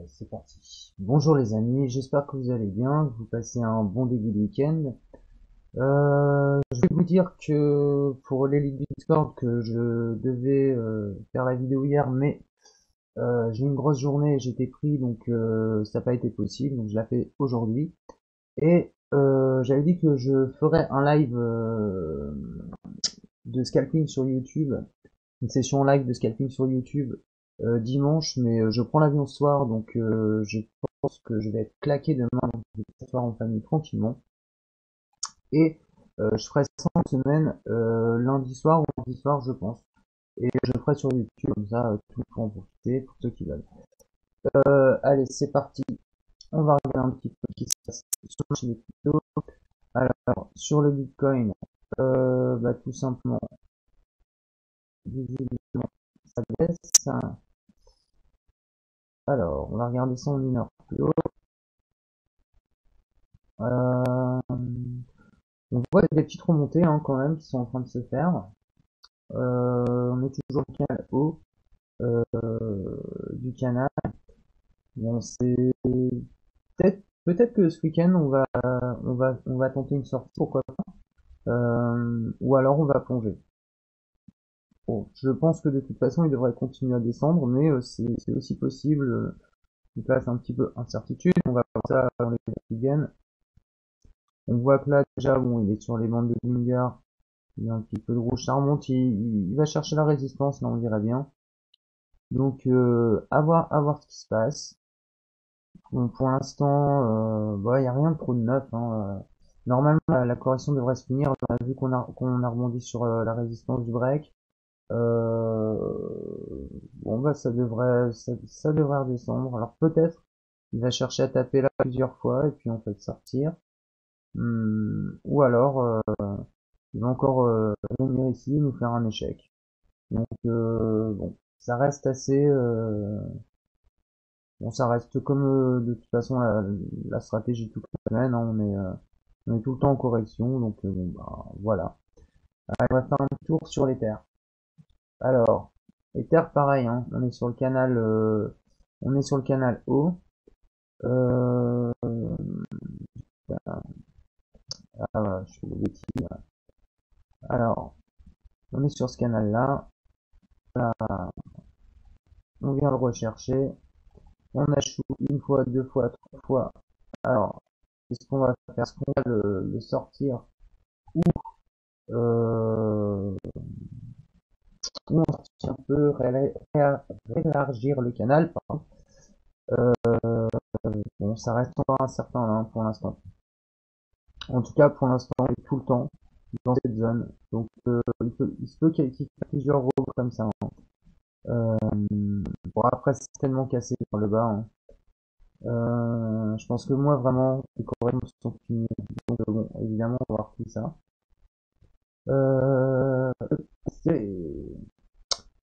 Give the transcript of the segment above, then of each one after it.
C'est parti. Bonjour les amis, j'espère que vous allez bien, que vous passez un bon début de week-end. Je vais vous dire que pour l'élite du Discord que je devais faire la vidéo hier, mais j'ai eu une grosse journée, j'étais pris, donc ça n'a pas été possible, donc je la fais aujourd'hui. Et j'avais dit que je ferais un live de scalping sur YouTube, une session live de scalping sur YouTube dimanche, mais je prends l'avion ce soir, donc je pense que je vais être claqué demain, donc je vais s'asseoir en famille tranquillement. Et je ferai ça en semaine, lundi soir ou mardi soir, je pense. Et je le ferai sur YouTube, comme ça, tout le monde pourra en profiter, pour ceux qui veulent. Allez, c'est parti. On va regarder un petit peu ce qui se passe sur le marché des cryptos. Alors, sur le Bitcoin, tout simplement, visiblement, ça baisse. Alors, on va regarder ça en une heure plus haut. Euh, on voit des petites remontées hein, quand même qui sont en train de se faire. On est toujours au canal haut euh, du canal. Bon, c'est peut-être que ce week-end on va tenter une sortie, pourquoi pas. Ou alors on va plonger. Bon, je pense que de toute façon il devrait continuer à descendre, mais c'est aussi possible. Il passe un petit peu incertitude. On va voir ça dans les jours qui viennent. On voit que là déjà bon il est sur les bandes de Zinger. Il y a un petit peu de rouge, ça remonte, il va chercher la résistance, là on dirait bien. Donc à voir ce qui se passe. Bon, pour l'instant, il n'y a rien de trop de neuf. Hein. Normalement, la correction devrait se finir. On a vu qu'on a rebondi sur la résistance du break. Euh, bon, ça devrait redescendre. Alors peut-être, il va chercher à taper là plusieurs fois et puis on fait sortir. Ou alors, il va encore venir ici et nous faire un échec. Donc bon, ça reste assez bon, ça reste comme de toute façon la stratégie toute la semaine, hein, on est tout le temps en correction, donc bon bah voilà. Allez, on va faire un tour sur l'Ether. Alors, Ether pareil, hein, on est sur le canal haut. Euh, je fais des bêtises. Alors, on est sur ce canal là, on vient le rechercher, on a chou une fois, deux fois, trois fois. Alors, qu'est-ce qu'on va faire? Est-ce qu'on va le sortir ou euh, ou on sortit un peu rélargir le canal, pardon. Bon, ça reste encore incertain hein, pour l'instant. En tout cas, pour l'instant, on est tout le temps dans cette zone. Donc, il se peut qu'il y ait plusieurs rebonds comme ça. Hein. Bon, après, c'est tellement cassé par le bas. Hein. Je pense que moi, vraiment, les corrections sont finies. Donc, bon, évidemment, on va voir tout ça. Euh,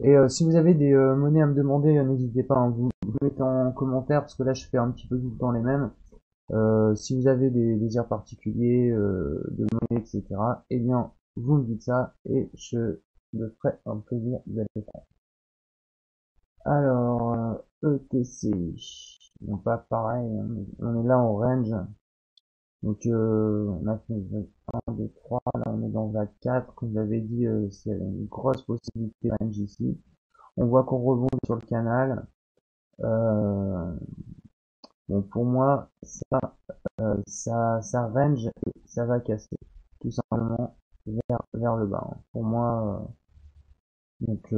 Et si vous avez des monnaies à me demander, n'hésitez pas, hein, vous mettez en commentaire parce que là je fais un petit peu tout le temps les mêmes. Si vous avez des désirs particuliers de monnaie, etc., eh bien vous me dites ça et je me ferai un plaisir de le faire. Alors, ETC, non pas pareil, on est là en range. Donc on a fait 1, 2, 3, là on est dans 24, comme j'avais dit, c'est une grosse possibilité de range ici. On voit qu'on rebondit sur le canal. Euh, bon, pour moi, ça range et ça va casser, tout simplement, vers le bas. Hein. Pour moi, donc,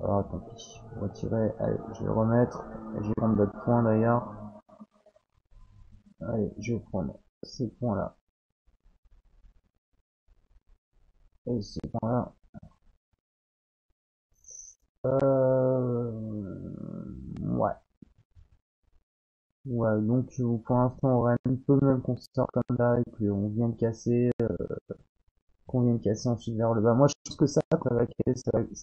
alors, tant pis, retirer, allez, je vais remettre, je vais prendre d'autres points d'ailleurs, allez, je vais prendre ces points-là, et ces points-là, ouais, ouais, donc, pour l'instant, on range, peut même qu'on sort comme là, et qu'on vient de casser, qu'on vient de casser ensuite vers le bas. Moi, je pense que ça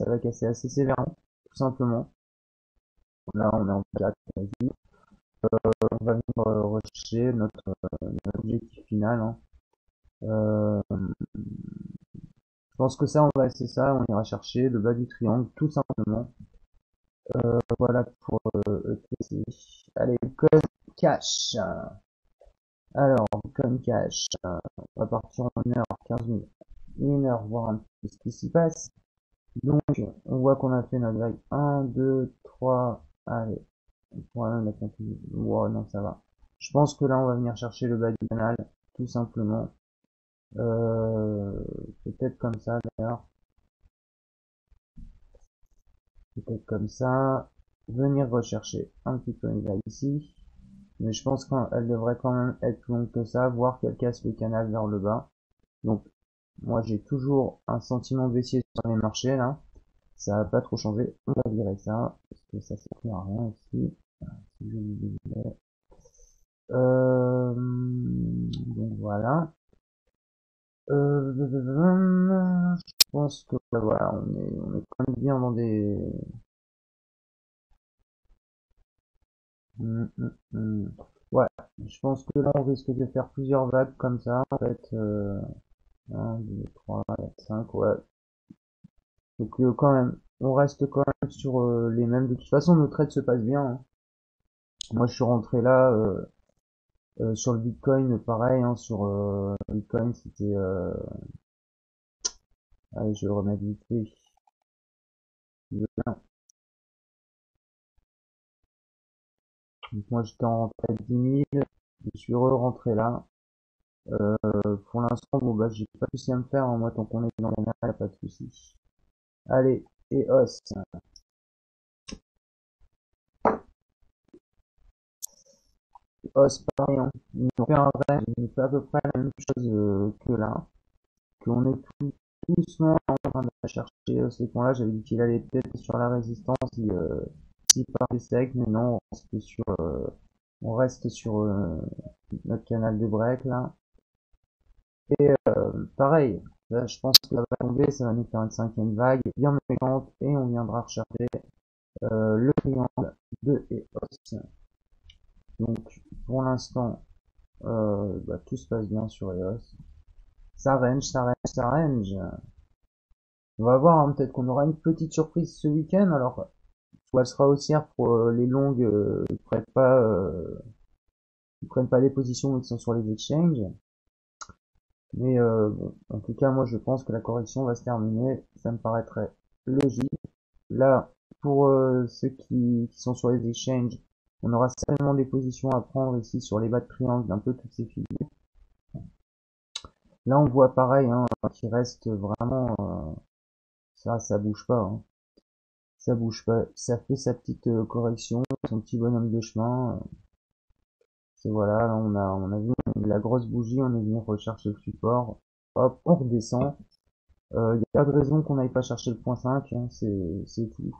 va casser assez sévèrement, tout simplement. Là, on est en 4, vas-y. On va venir rechercher notre objectif final. Hein. Euh, Je pense que ça, on va laisser ça, on ira chercher le bas du triangle, tout simplement. Voilà pour ETC. Allez, Bitcoin Cash. Alors, Bitcoin Cash, on va partir en 1 heure, 15 minutes, 1 heure, voir un peu ce qui s'y passe. Donc, on voit qu'on a fait notre vague 1, 2, 3, allez, voilà, on a continué. Ouais, non, ça va. Je pense que là, on va venir chercher le bas du canal, tout simplement. Euh, Peut-être comme ça, d'ailleurs. Peut-être comme ça. Venir rechercher un petit peu une vague ici. Mais je pense qu'elle devrait quand même être plus longue que ça, voire qu'elle casse le canal vers le bas. Donc, moi, j'ai toujours un sentiment baissier sur les marchés, là. Ça va pas trop changer. On va virer ça, parce que ça sert à rien ici. Si je vous disais. Donc voilà. Je pense que voilà, on est quand même bien dans des. Hum, hum, hum. Ouais, je pense que là on risque de faire plusieurs vagues comme ça, en fait. 1, 2, 3, 4, 5, ouais. Donc quand même, on reste quand même sur les mêmes. De toute façon, nos trades se passent bien, hein. Moi, je suis rentré là sur le Bitcoin, pareil, hein, sur Bitcoin, c'était. Allez, je vais le remettre vite fait. Donc moi, j'étais en rentrée à 10 000, je suis re-rentré là. Pour l'instant, bon bah j'ai pas de souci à me faire, hein. Moi tant qu'on est dans le canal, y a pas de souci. Allez, et os. Os, pareil, hein. Ils ont fait un range, ils ont fait à peu près la même chose que là. Qu'on est tout doucement en train de chercher ces points-là. J'avais dit qu'il allait peut-être sur la résistance s'il partait sec, mais non, on reste sur notre canal de break là. Et pareil, là, je pense que ça va tomber, ça va nous faire une cinquième vague bien méchante et on viendra rechercher le triangle de EOS. Donc pour l'instant, bah, tout se passe bien sur EOS. Ça range, ça range, ça range. On va voir, hein, peut-être qu'on aura une petite surprise ce week-end. Alors, soit elle sera haussière pour les longues qui prennent pas des positions qui sont sur les exchanges. Mais bon, en tout cas, moi je pense que la correction va se terminer. Ça me paraîtrait logique. Là, pour ceux qui sont sur les exchanges, on aura certainement des positions à prendre ici sur les bas de triangle d'un peu toutes ces figures. Là, on voit pareil, hein, qui reste vraiment, ça bouge pas, hein. Ça bouge pas. Ça fait sa petite correction, son petit bonhomme de chemin. C'est voilà, là, on a vu la grosse bougie, on est venu rechercher le support. Hop, on redescend. Il n'y a pas de raison qu'on n'aille pas chercher le point 5, hein, c'est tout.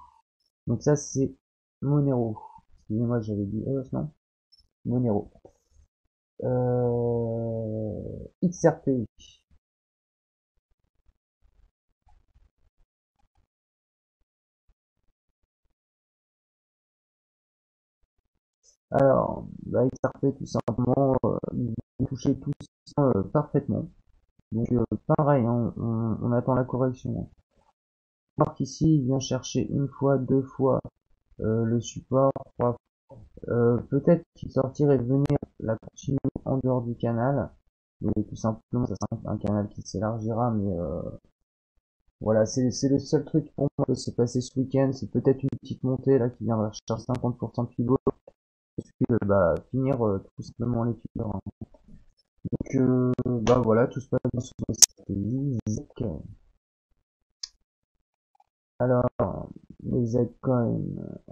Donc ça, c'est Monero. Excusez-moi, j'avais dit non, Monero. XRP. Alors, bah, XRP, tout simplement, il touchait tout ça parfaitement. Donc pareil, hein, on attend la correction. Alors qu'ici, il vient chercher une fois, deux fois le support, trois fois. Peut-être qu'il sortirait de venir la continuer en dehors du canal. Et tout simplement, ça sera un canal qui s'élargira, mais voilà, c'est le seul truc pour moi qui s'est passé ce week-end. C'est peut-être une petite montée là qui viendra chercher 50% de pivot. Et puis bah, finir tout simplement les fibres, hein. Donc bah voilà, tout se passe bien sur les stratégies. Alors, les altcoins.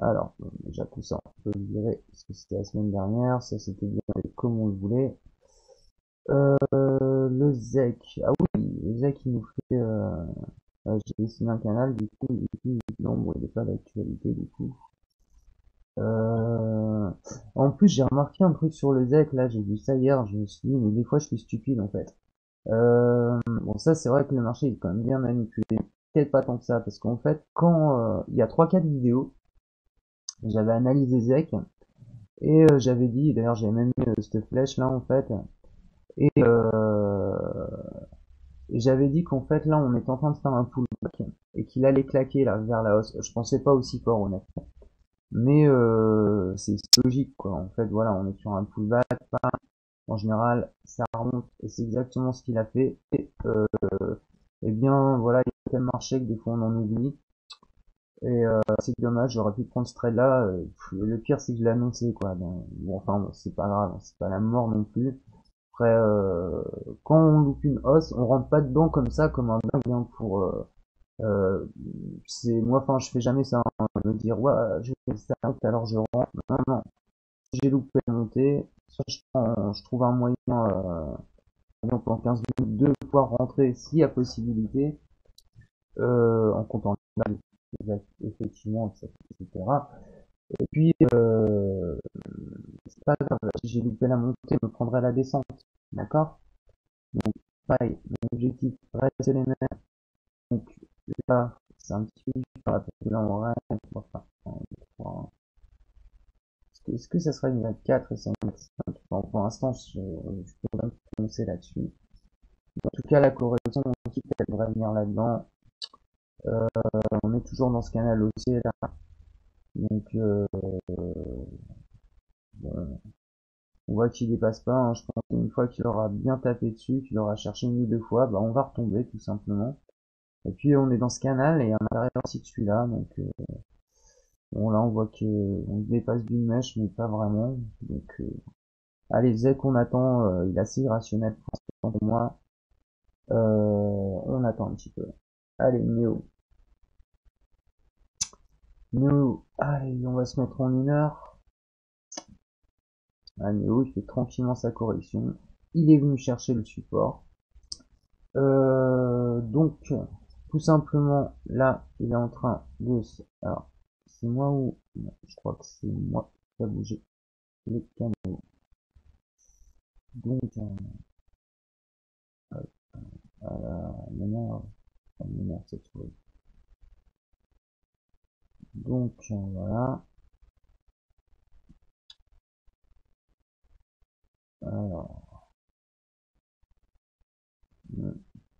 Alors, bon, déjà tout ça, on peut le virer parce que c'était la semaine dernière. Ça, c'était bien comme on le voulait. Le ZEC. Ah oui, le ZEC, il nous fait. J'ai dessiné un canal, du coup, non, bon, il n'est pas d'actualité, du coup. Euh, En plus, j'ai remarqué un truc sur le ZEC, là, j'ai vu ça hier, je me suis dit, mais des fois, je suis stupide, en fait. Bon, ça, c'est vrai que le marché est quand même bien manipulé. Peut-être pas tant que ça, parce qu'en fait, quand il y a 3-4 vidéos, j'avais analysé ZEC, et j'avais dit, d'ailleurs, j'avais même mis cette flèche là, en fait, et Et j'avais dit qu'en fait, là, on est en train de faire un pullback et qu'il allait claquer là vers la hausse. Je pensais pas aussi fort, honnêtement. Mais c'est logique, quoi. En fait, voilà, on est sur un pullback. En général, ça remonte et c'est exactement ce qu'il a fait. Et bien, voilà, il y a tel marché que des fois on en oublie. Et c'est dommage, j'aurais pu prendre ce trade là. Le pire, c'est que je l'ai annoncé, quoi. Donc, bon, enfin, bon, c'est pas grave, c'est pas la mort non plus. Après, quand on loupe une hausse, on rentre pas dedans comme ça, comme un dingue, hein, pour euh, c'est moi, enfin, je fais jamais ça, hein, me dire ouais, je fais ça, alors je rentre. Non, non, si j'ai loupé la montée, soit je trouve un moyen, par exemple en 15 minutes, de pouvoir rentrer s'il y a possibilité, en comptant effectivement, etc. Et puis, c'est pas grave, si j'ai loupé la montée, je me prendrai la descente, d'accord? Donc, pareil, mon objectif reste les mêmes. Donc là, c'est un petit peu différent, parce que là, on reste, on va faire un, deux, trois. Est-ce que ça sera une 24 et c'est une 25? Bon, pour l'instant, je peux pas me prononcer là-dessus. En tout cas, la correction aussi, elle devrait venir là-dedans. On est toujours dans ce canal haussier là. Donc, bon, on voit qu'il dépasse pas, hein. Je pense qu'une fois qu'il aura bien tapé dessus, qu'il aura cherché une ou deux fois, bah, on va retomber tout simplement. Et puis, on est dans ce canal et à l'intérieur aussi de celui-là. Donc, bon, là, on voit que on dépasse d'une mèche, mais pas vraiment. Donc, allez, Zek, on attend. Il est assez irrationnel pour moi. On attend un petit peu. Allez, Néo. Néo. Allez, on va se mettre en 1 heure. Ah, Néo, il fait tranquillement sa correction. Il est venu chercher le support. Donc, tout simplement, là, il est en train de... Alors, c'est moi ou... Non, je crois que c'est moi qui va bouger les canaux. Donc, ça m'énerve cette chose. Donc, voilà. Alors,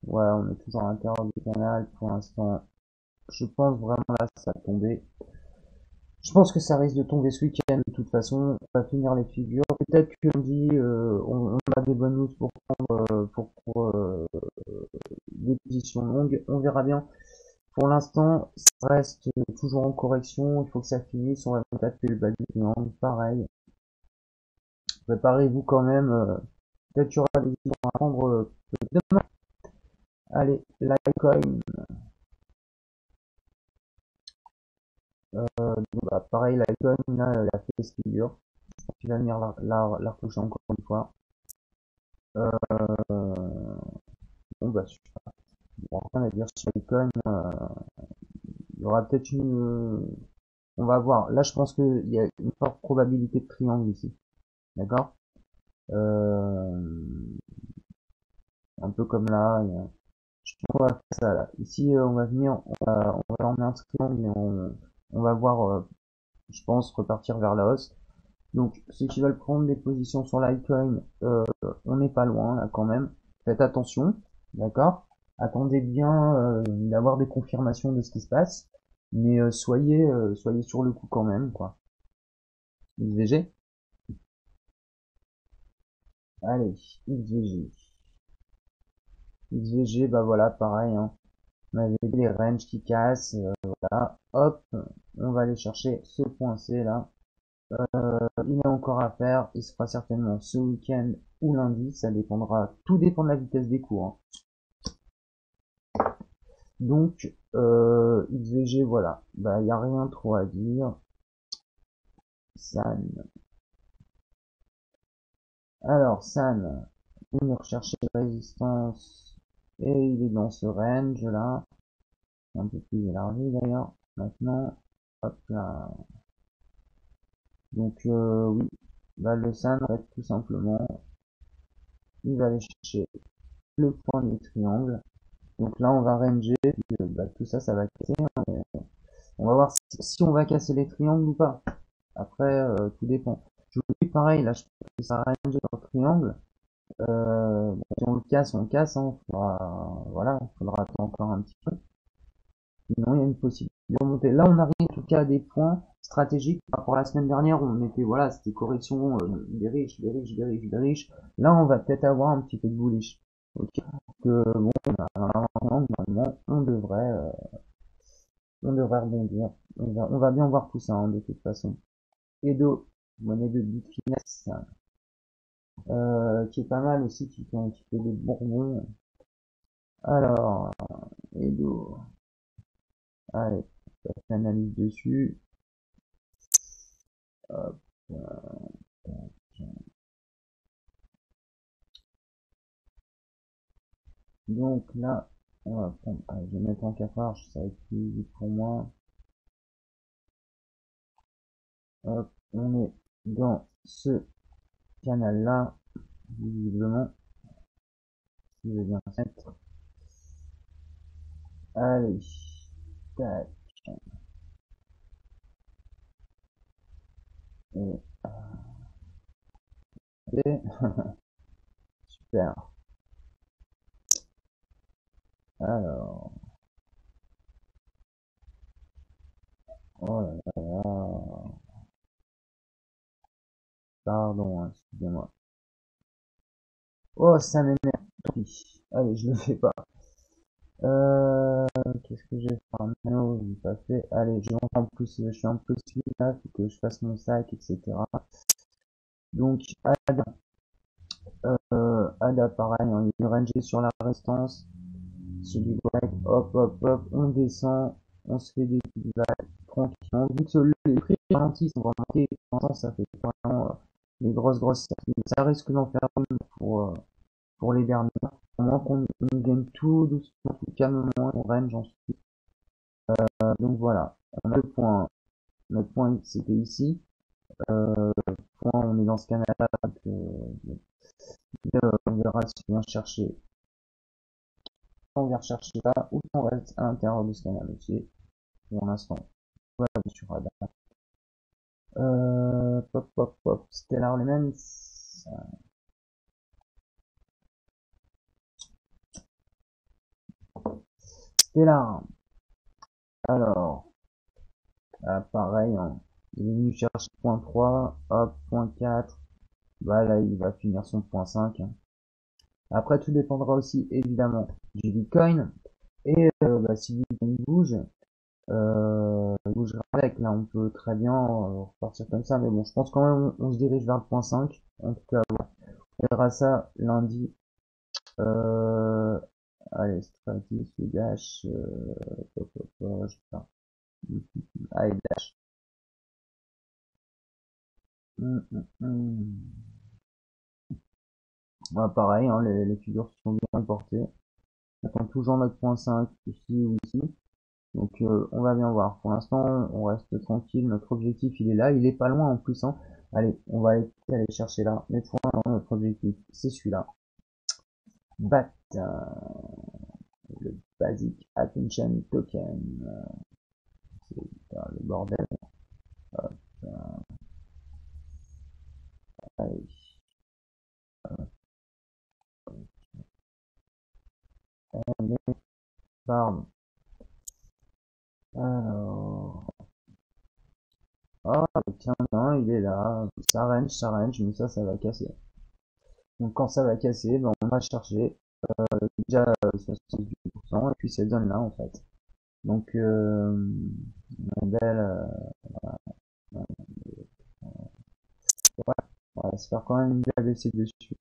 ouais, on est toujours à l'intérieur du canal pour l'instant. Je pense vraiment là, ça va tomber. Je pense que ça risque de tomber ce week-end de toute façon. On va finir les figures. Peut-être que lundi, on a des bonnes news pour prendre des positions longues. On verra bien. Pour l'instant, ça reste toujours en correction. Il faut que ça finisse. On va taper le bas du triangle. Pareil. Préparez-vous quand même. Peut-être qu'il y aura des vidéos à prendre demain. Allez, Litecoin. Bah, pareil, Litecoin, là, elle a fait ce figure. Il va venir la retoucher encore une fois. Bon, bah, super. Bon, rien à dire sur Litecoin. Il y aura peut-être on va voir. Là, je pense qu'il y a une forte probabilité de triangle ici. D'accord. Un peu comme là. Je pense qu'on va faire ça là. Ici, on va venir, on va emmener un triangle et on va voir, je pense, repartir vers la hausse. Donc, ceux qui veulent prendre des positions sur Litecoin, on n'est pas loin là quand même. Faites attention, d'accord? Attendez bien d'avoir des confirmations de ce qui se passe, mais soyez sur le coup quand même, quoi. XVG. Allez, XVG. XVG, bah voilà, pareil, hein. On avait les ranges qui cassent, voilà. Hop, on va aller chercher ce point C là. Il est encore à faire, il sera certainement ce week-end ou lundi, ça dépendra, tout dépend de la vitesse des cours, hein. Donc, XVG, voilà, bah il n'y a rien trop à dire. San. Alors, San, il est recherché résistance et il est dans ce range là, un peu plus élargi d'ailleurs. Maintenant, hop là. Donc, oui, bah le San, en fait, tout simplement, il va aller chercher le point du triangle. Donc là, on va ranger, puis, bah, tout ça, ça va casser, hein. On va voir si on va casser les triangles ou pas. Après, tout dépend. Je vous dis pareil, là, je pense que ça range dans le triangle. Bon, si on le casse, hein, voilà, faudra attendre encore un petit peu. Sinon, il y a une possibilité de remonter. Là, on arrive en tout cas à des points stratégiques. Par rapport à la semaine dernière, on était, voilà, c'était correction des riches, des riches, des riches, des riches. Là, on va peut-être avoir un petit peu de bullish. Ok. Que bon, normalement, on devrait rebondir. On va bien voir tout ça, hein, de toute façon. Edo, monnaie de Bitfinex, qui est pas mal aussi, qui fait un petit peu de bourbon. Alors, Edo, allez, on va faire l'analyse dessus. Hop, donc là, on va prendre, allez, je vais mettre en cafard, ça va être plus vite pour moi. Hop, on est dans ce canal-là, visiblement, si je vais bien mettre. Allez, tac, et super. Alors, oh là là là, pardon, hein, excusez-moi. Oh, ça m'énerve. Allez, je le fais pas. Qu'est-ce que je vais faire? Non, je l'ai pas fait. Allez, en plus, je suis un peu speed là, faut que je fasse mon sac, etc. Donc, Ada pareil, on est rangé sur la restance. Sur du break, hop, hop, hop, on descend, on se fait des petites vagues tranquillement. Vu que les prix ralentis sont remontés, ça fait vraiment les grosses sorties. Ça risque d'en faire une pour les dernières. Au moins qu'on gagne tout doucement, tout calmement, on range ensuite. Donc voilà, on a le point, notre point X c'était ici. Point, on est dans ce canal-là, donc on verra si on vient chercher. On vient chercher là, ou on reste à l'intérieur de ce canal aussi. Pour l'instant, voilà, sur radar. Pop, pop, pop, Stellar Elements. Stellar. Alors, pareil, hein. Il est venu chercher point 3, hop, point 4. Bah là, il va finir son point 5. Hein. Après, tout dépendra aussi, évidemment, du Bitcoin. Et bah, si Bitcoin bouge, bougera avec. Là, on peut très bien repartir comme ça. Mais bon, je pense quand même on se dirige vers le point 5. En tout cas, on verra ça lundi. Euh, allez, stratégie, dash, je sais pas. Allez, dash. Ouais, pareil, hein, les figures se sont bien portées. On attend toujours notre point 5 ici ou ici. Donc on va bien voir. Pour l'instant, on reste tranquille. Notre objectif, il est là. Il est pas loin en plus. Hein. Allez, on va aller chercher là. Mais pour l'instant, notre objectif, c'est celui-là. BAT, le Basic Attention Token. C'est le bordel. Hop, allez. Allez, pardon. Alors, ah, tiens, non, il est là. Ça range, mais ça va casser. Donc quand ça va casser, ben, on va chercher déjà 78%, et puis cette zone-là, en fait. Donc, une belle, ouais, on va se faire quand même une belle baissée dessus.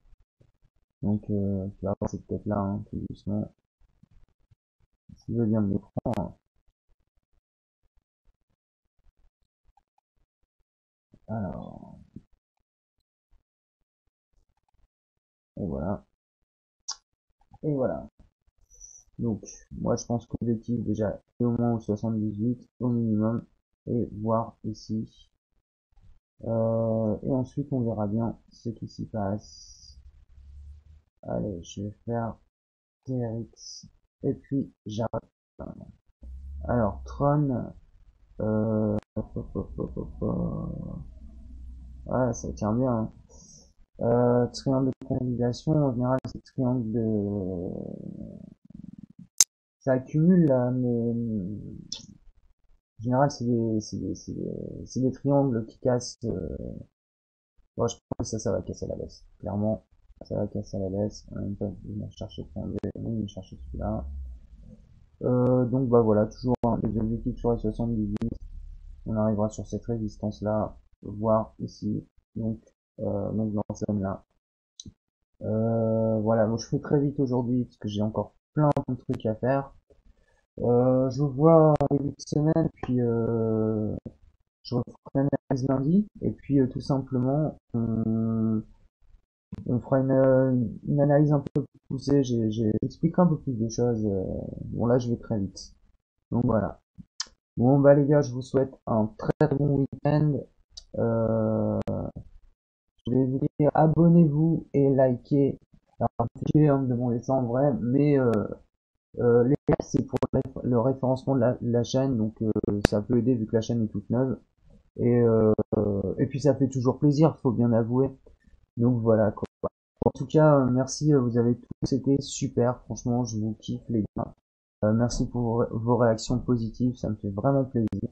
Donc, tu vas voir, c'est peut-être là, hein, tout doucement. Si je veux bien me le prendre. Alors, et voilà. Et voilà. Donc, moi, je pense que l'objectif, déjà, est au moins au 78, au minimum, et voir ici. Et ensuite, on verra bien ce qui s'y passe. Allez, je vais faire TRX, et puis j'arrête. Alors, Tron, hop, hop, hop, hop, hop. Ouais, ça tient bien. Hein. Triangle de consolidation, en général, c'est triangle de... Ça accumule, là, mais en général, c'est des triangles qui cassent. Bon, je pense que ça va casser la laisse. Clairement, ça va casser la laisse. En même temps, je vais chercher le triangle, je vais chercher celui-là. Donc, bah voilà, toujours des objectifs sur les 78. On arrivera sur cette résistance-là, voire ici. Donc dans cette zone-là. Voilà, moi je fais très vite aujourd'hui parce que j'ai encore plein de trucs à faire. Je vous vois en début de semaine, puis je referai une analyse lundi, et puis tout simplement, on fera une analyse un peu plus poussée, j'expliquerai un peu plus de choses. Bon là, je vais très vite. Donc voilà. Bon bah les gars, je vous souhaite un très bon week-end. Euh, je vais vous dire, abonnez-vous et likez. Alors, vérifiez, hein, me demandez ça en vrai, mais les likes, c'est pour le référencement de la chaîne, donc ça peut aider vu que la chaîne est toute neuve. Et puis ça fait toujours plaisir, faut bien avouer. Donc voilà quoi. En tout cas, merci, vous avez tous été super, franchement, je vous kiffe les gars. Merci pour vos réactions positives, ça me fait vraiment plaisir.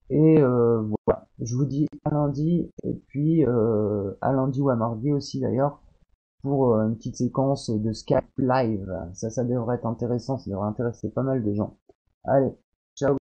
Et voilà, je vous dis à lundi, et puis à lundi ou à mardi aussi d'ailleurs, pour une petite séquence de Skype live. Ça devrait être intéressant, ça devrait intéresser pas mal de gens. Allez, ciao.